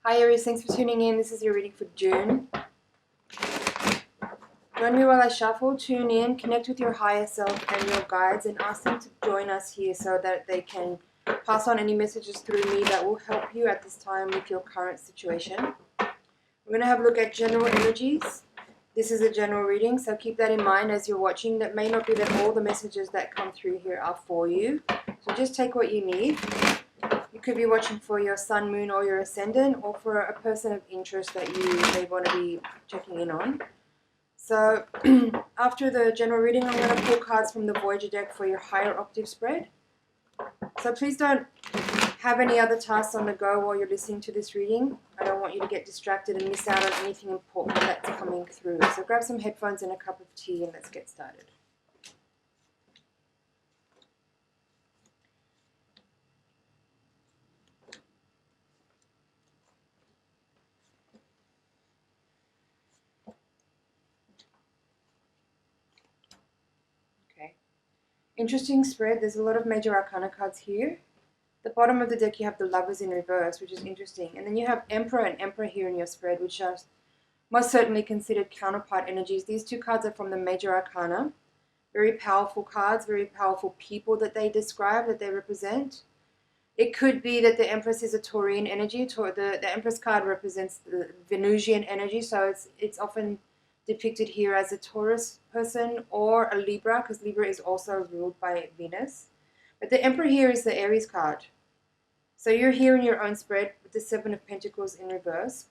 Hi Aries, thanks for tuning in. This is your reading for June. Join me while I shuffle, tune in, connect with your higher self and your guides, and ask them to join us here so that they can pass on any messages through me that will help you at this time with your current situation. We're going to have a look at general energies. This is a general reading, so keep that in mind as you're watching. That may not be that all the messages that come through here are for you. So just take what you need. You could be watching for your sun, moon, or your ascendant, or for a person of interest that you may want to be checking in on. So after the general reading, I'm going to pull cards from the Voyager deck for your higher octave spread. So please don't have any other tasks on the go while you're listening to this reading. I don't want you to get distracted and miss out on anything important that's coming through. So grab some headphones and a cup of tea and let's get started. Okay. Interesting spread. There's a lot of major arcana cards here. The bottom of the deck you have the Lovers in reverse, which is interesting. And then you have Emperor and Emperor here in your spread, which are most certainly considered counterpart energies. These two cards are from the major arcana. Very powerful cards, very powerful people that they describe, that they represent. It could be that the Empress is a Taurian energy. The Empress card represents the Venusian energy, so it's often depicted here as a Taurus person or a Libra, because Libra is also ruled by Venus. But the Emperor here is the Aries card. So you're here in your own spread with the Seven of Pentacles in reverse.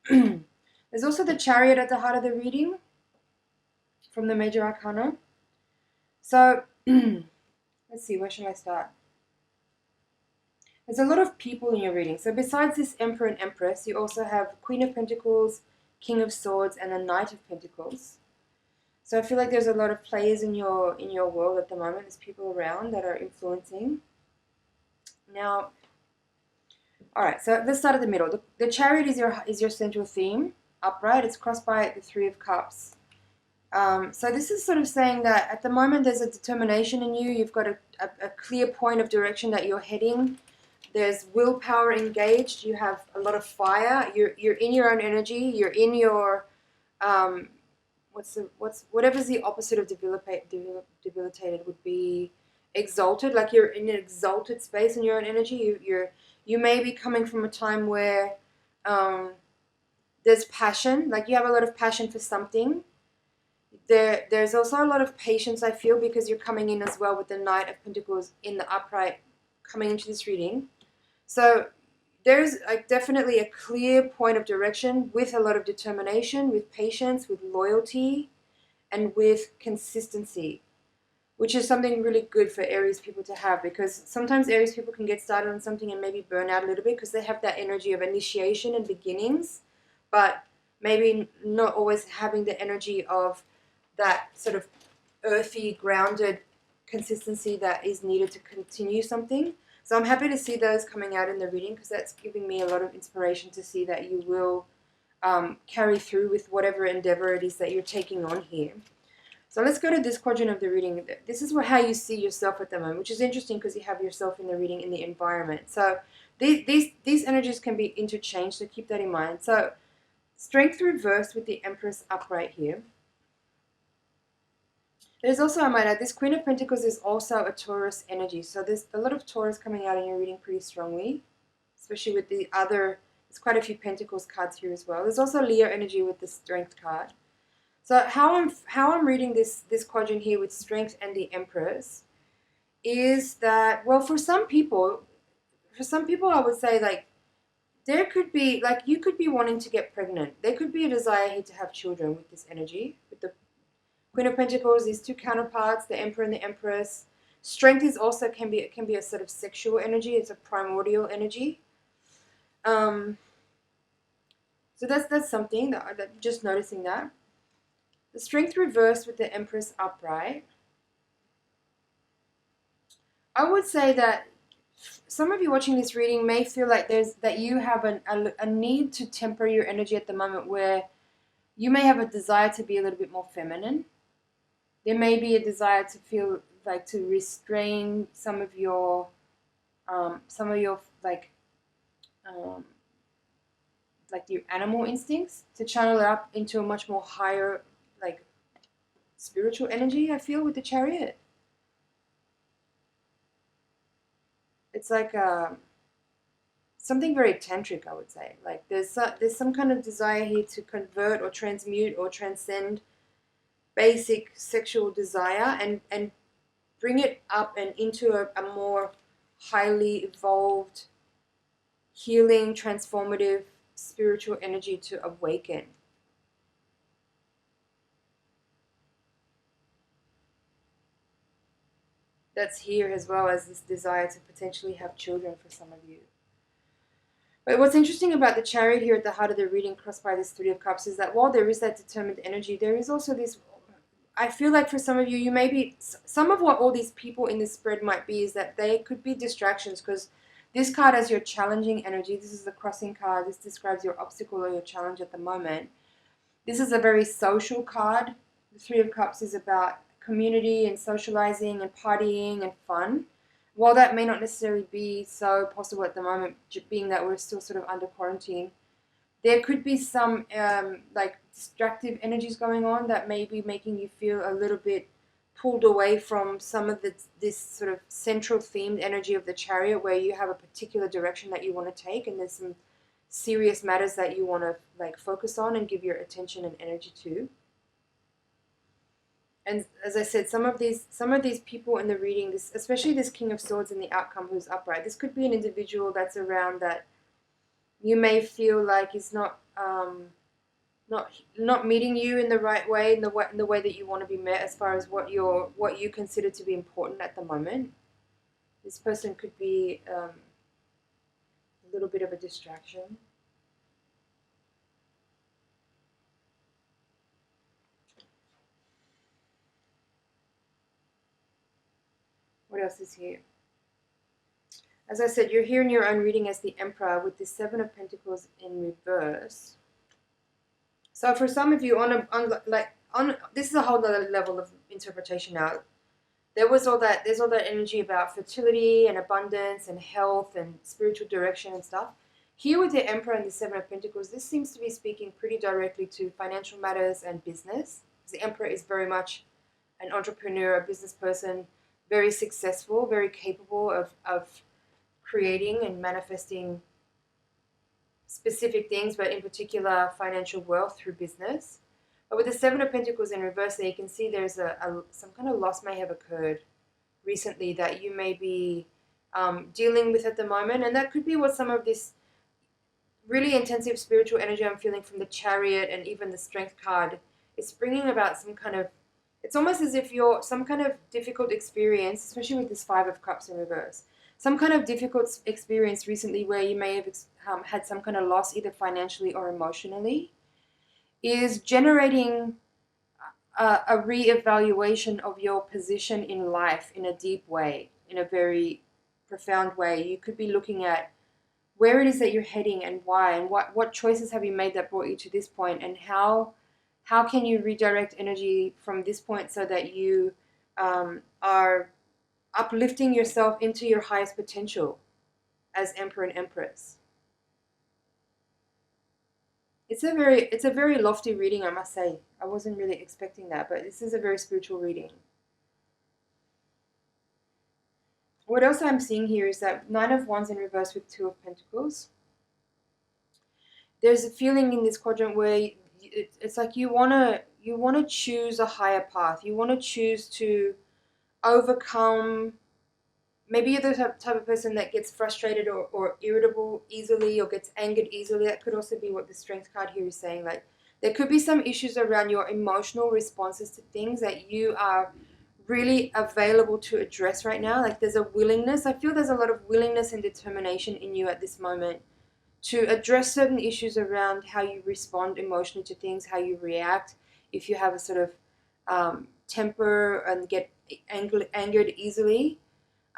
There's also the Chariot at the heart of the reading from the major arcana. So let's see, where should I start? There's a lot of people in your reading. So besides this Emperor and Empress, you also have Queen of Pentacles, King of Swords, and a Knight of Pentacles. So I feel like there's a lot of players in your world at the moment. There's people around that are influencing. Now, all right, so let's start at the middle. The Chariot is your central theme, upright. It's crossed by the Three of Cups. So this is sort of saying that at the moment there's a determination in you. You've got a clear point of direction that you're heading. There's willpower engaged. You have a lot of fire. You're in your own energy. You're in your whatever's the opposite of debilitated would be exalted. Like you're in an exalted space in your own energy. You may be coming from a time where there's passion. Like you have a lot of passion for something. There's also a lot of patience, I feel, because you're coming in as well with the Knight of Pentacles in the upright coming into this reading. So there's definitely a clear point of direction with a lot of determination, with patience, with loyalty, and with consistency, which is something really good for Aries people to have, because sometimes Aries people can get started on something and maybe burn out a little bit because they have that energy of initiation and beginnings, but maybe not always having the energy of that sort of earthy, grounded consistency that is needed to continue something. So I'm happy to see those coming out in the reading, because that's giving me a lot of inspiration to see that you will carry through with whatever endeavor it is that you're taking on here. So let's go to this quadrant of the reading. This is how you see yourself at the moment, which is interesting because you have yourself in the reading in the environment. So these energies can be interchanged, so keep that in mind. So Strength reversed with the Empress upright here. There's also, I might add, this Queen of Pentacles is also a Taurus energy. So there's a lot of Taurus coming out in your reading pretty strongly, especially with the other, there's quite a few Pentacles cards here as well. There's also Leo energy with the Strength card. So how I'm reading this quadrant here with Strength and the Empress is that, well, for some people I would say, like, there could be, like, you could be wanting to get pregnant. There could be a desire here to have children with this energy, with the Queen of Pentacles, these two counterparts, the Emperor and the Empress. Strength is also can be a sort of sexual energy. It's a primordial energy. So that's something that just noticing that. The Strength reversed with the Empress upright. I would say that some of you watching this reading may feel like you have a need to temper your energy at the moment, where you may have a desire to be a little bit more feminine. There may be a desire to feel like to restrain some of your like your animal instincts, to channel it up into a much more higher, like, spiritual energy. I feel with the Chariot, it's like something very tantric, I would say. Like there's some kind of desire here to convert or transmute or transcend basic sexual desire and bring it up and into a more highly evolved, healing, transformative spiritual energy to awaken. That's here, as well as this desire to potentially have children for some of you. But what's interesting about the Chariot here at the heart of the reading, crossed by this Three of Cups, is that while there is that determined energy, there is also this. I feel like for some of you, you may be. Some of what all these people in this spread might be is that they could be distractions, because this card has your challenging energy. This is the crossing card. This describes your obstacle or your challenge at the moment. This is a very social card. The Three of Cups is about community and socializing and partying and fun. While that may not necessarily be so possible at the moment, being that we're still sort of under quarantine, there could be some like distractive energies going on that may be making you feel a little bit pulled away from some of this sort of central themed energy of the Chariot, where you have a particular direction that you want to take, and there's some serious matters that you want to like focus on and give your attention and energy to. And as I said, some of these people in the reading, this, especially this King of Swords in the outcome who's upright, this could be an individual that's around that you may feel like is not meeting you in the right way, in the way that you want to be met, as far as what you consider to be important at the moment. This person could be a little bit of a distraction. What else is here? As I said, you're here in your own reading as the Emperor with the Seven of Pentacles in reverse. So for some of you, this is a whole other level of interpretation now. There's all that energy about fertility and abundance and health and spiritual direction and stuff. Here with the Emperor and the Seven of Pentacles, this seems to be speaking pretty directly to financial matters and business. The Emperor is very much an entrepreneur, a business person, very successful, very capable of creating and manifesting specific things, but in particular financial wealth through business. But with the Seven of Pentacles in reverse there, you can see there's some kind of loss may have occurred recently that you may be dealing with at the moment. And that could be what some of this really intensive spiritual energy I'm feeling from the Chariot and even the Strength card is bringing about some kind of, it's almost as if you're some kind of difficult experience, especially with this Five of Cups in reverse, some kind of difficult experience recently where you may have had some kind of loss, either financially or emotionally, is generating a re-evaluation of your position in life in a deep way, in a very profound way. You could be looking at where it is that you're heading and why, and what choices have you made that brought you to this point, and how can you redirect energy from this point so that you are uplifting yourself into your highest potential as Emperor and Empress. It's a very lofty reading, I must say. I wasn't really expecting that, but this is a very spiritual reading. What else I'm seeing here is that Nine of Wands in reverse with Two of Pentacles. There's a feeling in this quadrant where it's like you wanna choose a higher path. You want to choose to overcome. Maybe you're the type of person that gets frustrated or irritable easily or gets angered easily. That could also be what the Strength card here is saying. Like, there could be some issues around your emotional responses to things that you are really available to address right now. Like, there's a willingness. I feel there's a lot of willingness and determination in you at this moment to address certain issues around how you respond emotionally to things, how you react. If you have a sort of temper and get angered easily,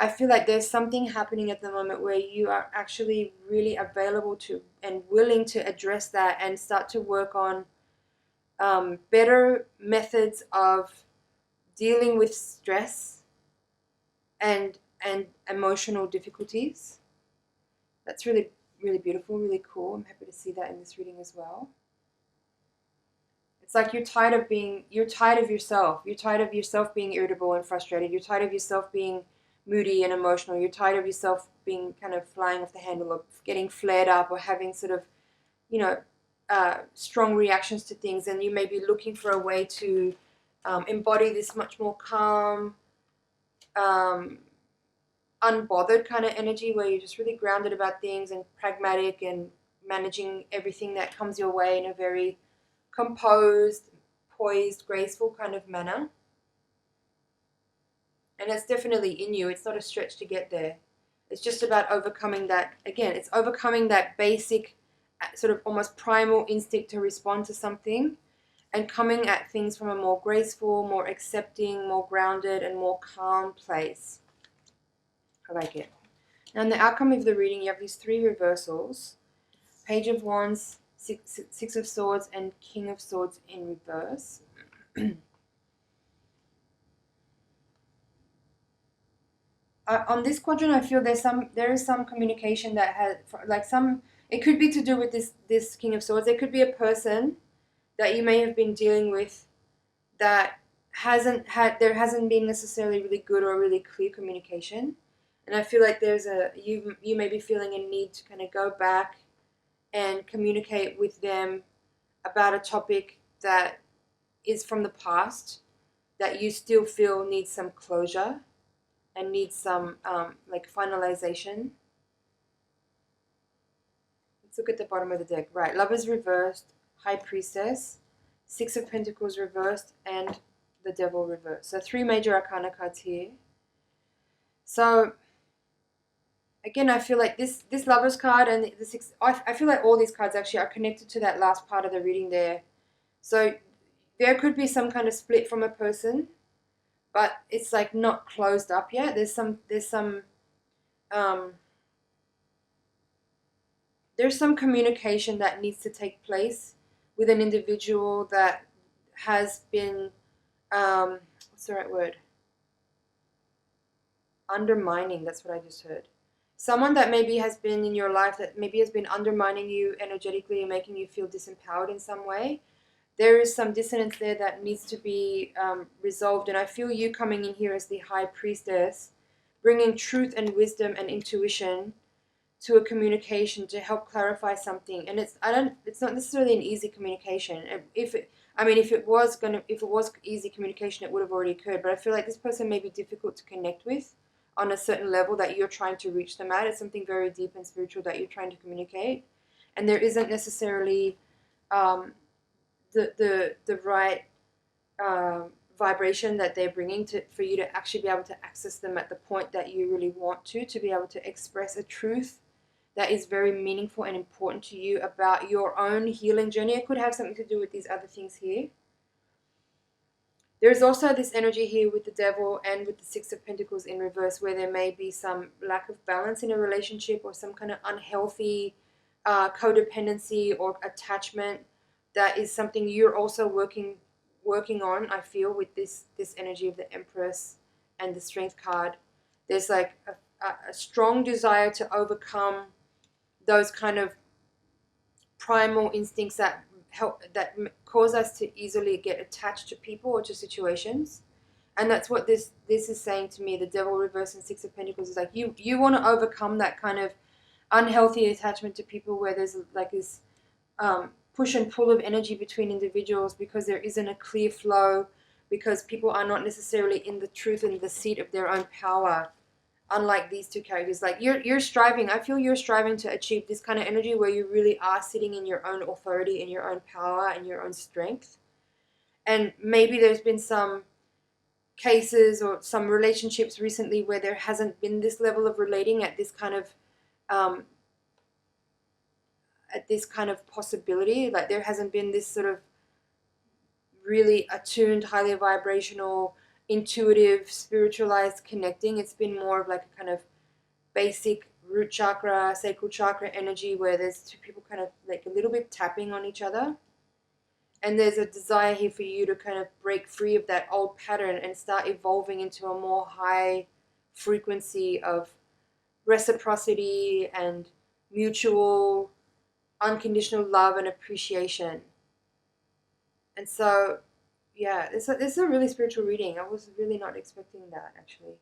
I feel like there's something happening at the moment where you are actually really available to and willing to address that and start to work on better methods of dealing with stress and emotional difficulties. That's really really beautiful, really cool. I'm happy to see that in this reading as well. It's like you're tired of yourself. You're tired of yourself being irritable and frustrated. You're tired of yourself being moody and emotional. You're tired of yourself being kind of flying off the handle or getting flared up or having sort of, you know, strong reactions to things. And you may be looking for a way to embody this much more calm, unbothered kind of energy where you're just really grounded about things and pragmatic and managing everything that comes your way in a very composed, poised, graceful kind of manner. And it's definitely in you. It's not a stretch to get there. It's just about overcoming that. Again, it's overcoming that basic, sort of almost primal instinct to respond to something and coming at things from a more graceful, more accepting, more grounded, and more calm place. I like it. Now, in the outcome of the reading, you have these three reversals. Page of Wands, Six of Swords, and King of Swords in reverse. On this quadrant, I feel there is some communication that has, like, some. It could be to do with this King of Swords. It could be a person that you may have been dealing with that there hasn't been necessarily really good or really clear communication, and I feel like you may be feeling a need to kind of go back and communicate with them about a topic that is from the past that you still feel needs some closure and needs some like finalization. Let's look at the bottom of the deck. Right, Lovers reversed, High Priestess, Six of Pentacles reversed, and the Devil reversed. So 3 major arcana cards here. So again, I feel like this Lovers card and the six. I feel like all these cards actually are connected to that last part of the reading there. So there could be some kind of split from a person, but it's like not closed up yet. There's some communication that needs to take place with an individual that has been what's the right word? Undermining. That's what I just heard. Someone that maybe has been in your life that maybe has been undermining you energetically and making you feel disempowered in some way. There is some dissonance there that needs to be resolved. And I feel you coming in here as the High Priestess, bringing truth and wisdom and intuition to a communication to help clarify something. And it's not necessarily an easy communication. If it was easy communication, it would have already occurred. But I feel like this person may be difficult to connect with on a certain level that you're trying to reach them at. It's something very deep and spiritual that you're trying to communicate, and there isn't necessarily the right vibration that they're bringing for you to actually be able to access them at the point that you really want to be able to express a truth that is very meaningful and important to you about your own healing journey. It could have something to do with these other things here. There's also this energy here with the Devil and with the Six of Pentacles in reverse, where there may be some lack of balance in a relationship or some kind of unhealthy codependency or attachment. That is something you're also working on, I feel, with this energy of the Empress and the Strength card. There's like a strong desire to overcome those kind of primal instincts that cause us to easily get attached to people or to situations. And that's what this is saying to me. The Devil reverse and Six of Pentacles is like you want to overcome that kind of unhealthy attachment to people where there's like this push and pull of energy between individuals because there isn't a clear flow, because people are not necessarily in the truth and the seat of their own power. Unlike these two characters, like you're striving. I feel you're striving to achieve this kind of energy where you really are sitting in your own authority, in your own power, and your own strength. And maybe there's been some cases or some relationships recently where there hasn't been this level of relating at this kind of possibility. Like there hasn't been this sort of really attuned, highly vibrational, intuitive, spiritualized connecting. It's been more of like a kind of basic root chakra, sacral chakra energy where there's two people kind of like a little bit tapping on each other. And there's a desire here for you to kind of break free of that old pattern and start evolving into a more high frequency of reciprocity and mutual, unconditional love and appreciation. And so, yeah, this is a really spiritual reading. I was really not expecting that, actually.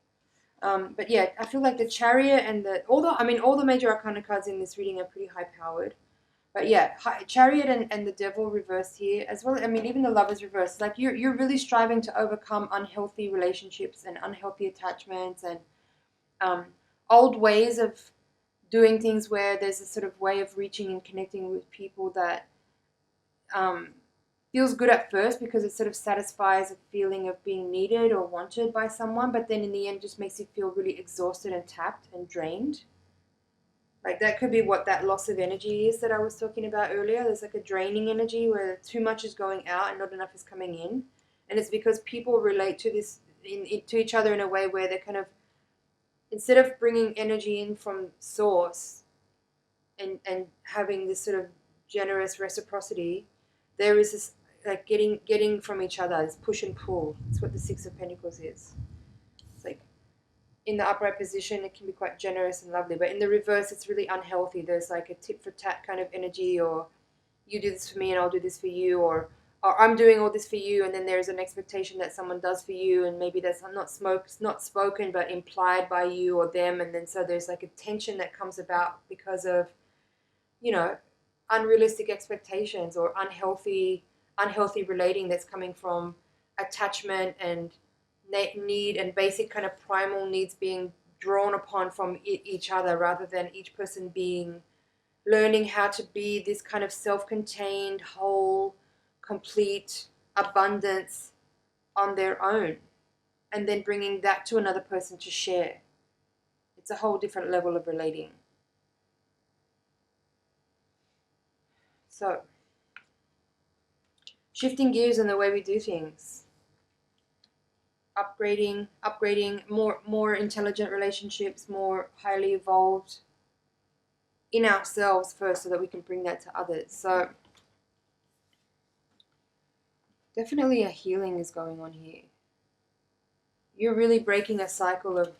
But yeah, I feel like the Chariot and all the major arcana cards in this reading are pretty high powered. But yeah, Chariot and the Devil reversed here as well. I mean, even the Lovers reversed. Like you're really striving to overcome unhealthy relationships and unhealthy attachments and old ways of doing things where there's a sort of way of reaching and connecting with people that feels good at first because it sort of satisfies a feeling of being needed or wanted by someone, but then in the end just makes you feel really exhausted and tapped and drained. Like that could be what that loss of energy is that I was talking about earlier. There's like a draining energy where too much is going out and not enough is coming in. And it's because people relate to this to each other in a way where they're kind of, instead of bringing energy in from source and having this sort of generous reciprocity, there is this like getting from each other. It's push and pull. It's what the Six of Pentacles is. It's like in the upright position, it can be quite generous and lovely, but in the reverse, it's really unhealthy. There's like a tit for tat kind of energy, or you do this for me and I'll do this for you, or I'm doing all this for you, and then there's an expectation that someone does for you, and maybe that's not spoken but implied by you or them, and then so there's like a tension that comes about because of, you know, unrealistic expectations or unhealthy relating that's coming from attachment and need and basic kind of primal needs being drawn upon from each other, rather than each person learning how to be this kind of self-contained, whole, complete abundance on their own, and then bringing that to another person to share. It's a whole different level of relating. So, shifting gears in the way we do things. Upgrading, more intelligent relationships, more highly evolved in ourselves first so that we can bring that to others. So definitely a healing is going on here. You're really breaking a cycle of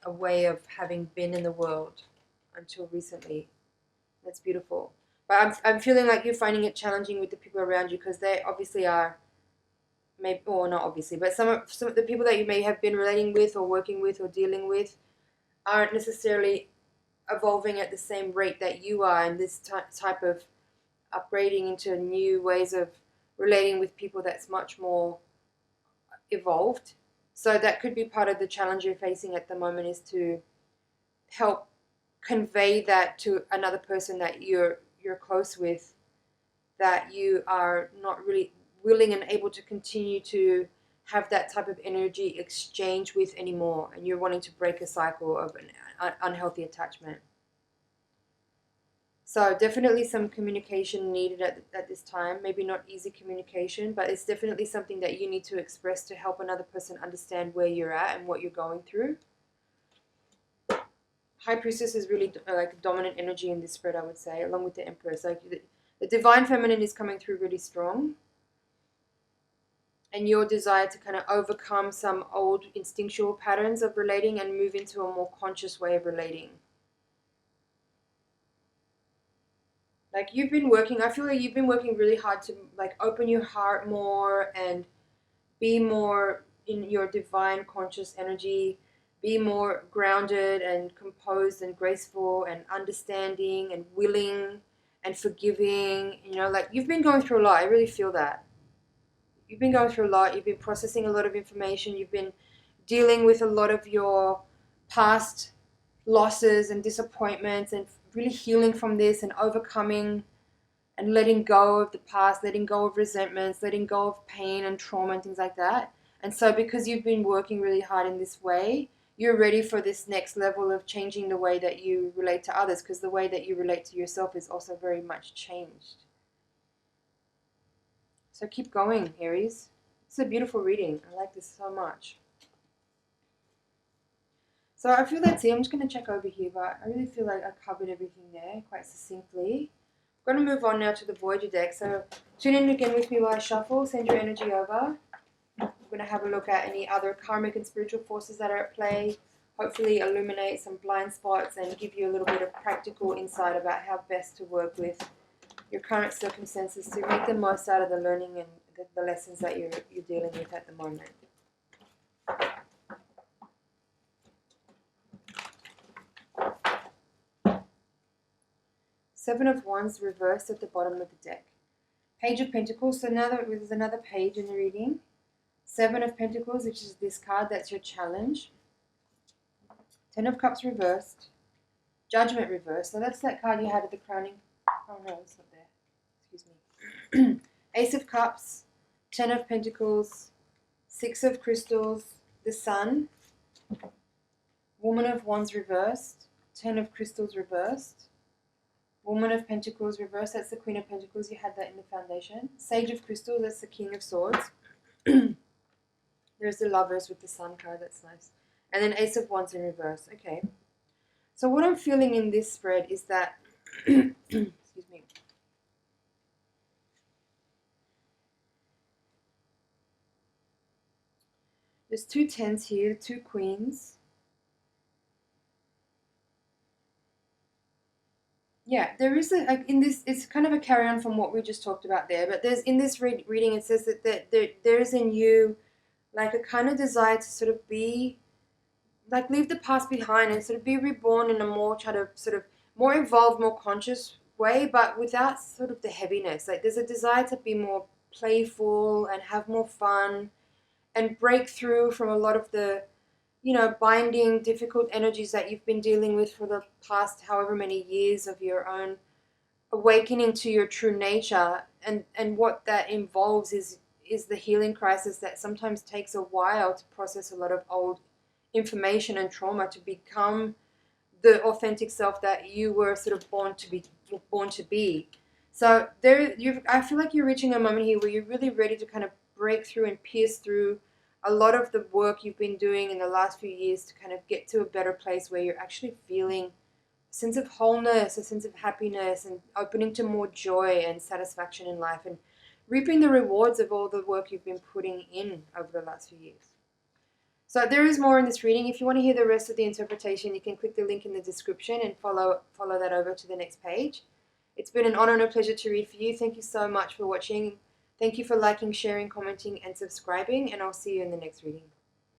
a way of having been in the world until recently. That's beautiful. But I'm feeling like you're finding it challenging with the people around you because they obviously are, maybe, or not obviously, but some of the people that you may have been relating with or working with or dealing with aren't necessarily evolving at the same rate that you are, and this type of upgrading into new ways of relating with people that's much more evolved. So that could be part of the challenge you're facing at the moment, is to help convey that to another person that you're close with, that you are not really willing and able to continue to have that type of energy exchange with anymore, and you're wanting to break a cycle of an unhealthy attachment. So definitely some communication needed at this time. Maybe not easy communication, but it's definitely something that you need to express to help another person understand where you're at and what you're going through. High Priestess is really like dominant energy in this spread, I would say, along with the Empress. Like the Divine Feminine is coming through really strong. And your desire to kind of overcome some old instinctual patterns of relating and move into a more conscious way of relating. Like I feel like you've been working really hard to like open your heart more and be more in your divine conscious energy, be more grounded and composed and graceful and understanding and willing and forgiving. You know, like you've been going through a lot. I really feel that. You've been going through a lot. You've been processing a lot of information. You've been dealing with a lot of your past losses and disappointments and really healing from this and overcoming and letting go of the past, letting go of resentments, letting go of pain and trauma and things like that. And so because you've been working really hard in this way, you're ready for this next level of changing the way that you relate to others, because the way that you relate to yourself is also very much changed. So keep going, Aries. It's a beautiful reading. I like this so much. So I feel that's it. I'm just going to check over here, but I really feel like I covered everything there quite succinctly. I'm going to move on now to the Voyager deck. So tune in again with me while I shuffle. Send your energy over. I'm going to have a look at any other karmic and spiritual forces that are at play, hopefully illuminate some blind spots and give you a little bit of practical insight about how best to work with your current circumstances to make the most out of the learning and the lessons that you're dealing with at the moment. Seven of Wands reversed at the bottom of the deck. Page of Pentacles, so now there's another page in the reading. Seven of Pentacles, which is this card, that's your challenge. Ten of Cups reversed. Judgment reversed, so that's that card you had at the crowning. Oh no, it's not there. Excuse me. Ace of Cups, Ten of Pentacles, Six of Crystals, the Sun, Woman of Wands reversed, Ten of Crystals reversed, Woman of Pentacles reversed, that's the Queen of Pentacles, you had that in the foundation. Sage of Crystals, that's the King of Swords. There's the Lovers with the Sun card, that's nice. And then Ace of Wands in reverse, okay. So what I'm feeling in this spread is that, excuse me, there's two tens here, two queens. Yeah, there is in this, it's kind of a carry on from what we just talked about there, but there's in this reading it says that there is in you like a kind of desire to sort of be, like leave the past behind and sort of be reborn in a more sort of more involved, more conscious way, but without sort of the heaviness. Like there's a desire to be more playful and have more fun and break through from a lot of the, you know, binding, difficult energies that you've been dealing with for the past however many years of your own awakening to your true nature. And what that involves is the healing crisis that sometimes takes a while to process a lot of old information and trauma to become the authentic self that you were sort of born to be. So I feel like you're reaching a moment here where you're really ready to kind of break through and pierce through a lot of the work you've been doing in the last few years to kind of get to a better place where you're actually feeling a sense of wholeness, a sense of happiness, and opening to more joy and satisfaction in life and reaping the rewards of all the work you've been putting in over the last few years. So there is more in this reading. If you want to hear the rest of the interpretation, you can click the link in the description and follow that over to the next page. It's been an honor and a pleasure to read for you. Thank you so much for watching. Thank you for liking, sharing, commenting, and subscribing, and I'll see you in the next reading.